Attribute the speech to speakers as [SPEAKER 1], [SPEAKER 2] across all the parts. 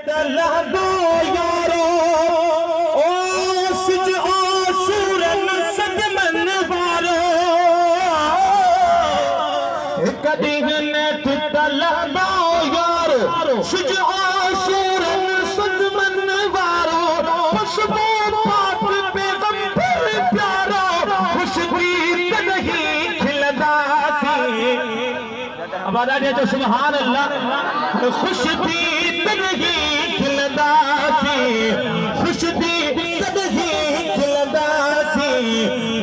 [SPEAKER 1] तलबो यारो ओ सिज आसूरन सदमन वारो कदी ने तलबो यारो सिज आसूरन सदमन वारो खुशबू पाक पैगंबर प्यारो खुशबू नहीं खिलदा सी आवाज आ जाए तो सुभान अल्लाह खुशबू नहीं खिलदा सी खुशबू नहीं खिलदा सी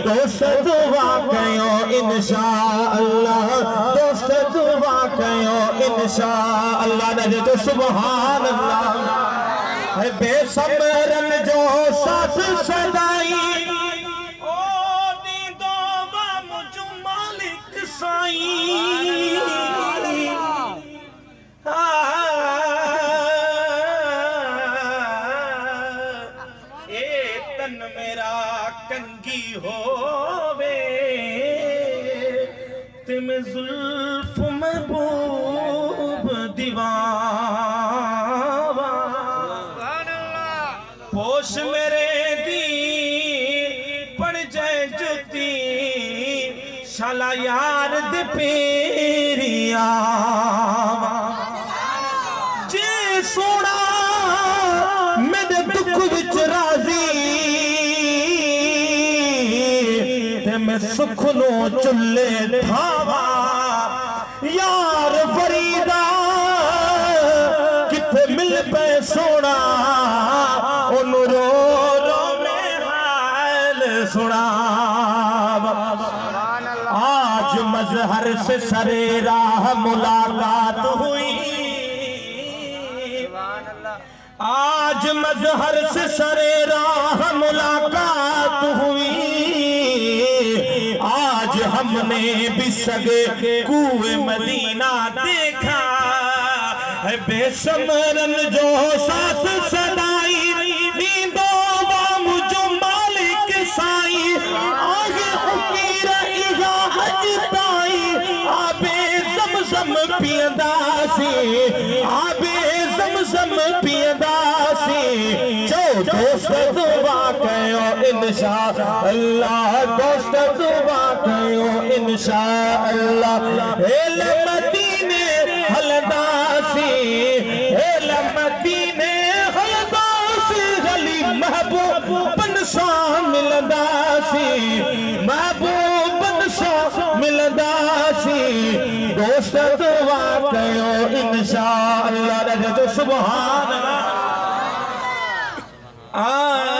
[SPEAKER 1] दोस्त दुआ कयो इंशाअल्लाह दोस्त दुआ कयो इंशाअल्लाह दे तो सुभान अल्लाह बेसमरन जो साथ सदाई ओ दीदो वा मुझ मालिक साईं तन मेरा कंगी होवे तिम जुल्फ महबूब दीवावा पोश मेरे दी पड़ जाए जुती शाला यार दे पेरिया जे सोना मेरे दुख विच राजी मैं सुख नो चुल्ले ठावा यार फरीदा किथे मिल पे सोना उन रो रो में हाल सुना आज मजहर से सरे राह मुलाकात हुई आज मजहर से सरे राह मुलाकात हुई आज हमने भी सगे कुएं मदीना देखा है बेसमरन जो साथ सदाई नींदो वा मुझ मालिक साई आगे उकीर इहा हज ताई आबे ज़मज़म पियंदा सी आबे ज़मज़म पियंदा सी जो दोस्त दुआ कयो इंशाअल्लाह दोस्त दुआ कयो इंशाअल्लाह हेल मदीने हलदासी हेल मदीने हलदासी गली महबूबन सा मिलदासी महबूबन सा मिलदासी दोस्त दुआ कयो इंशाअल्लाह तो सुभान अल्लाह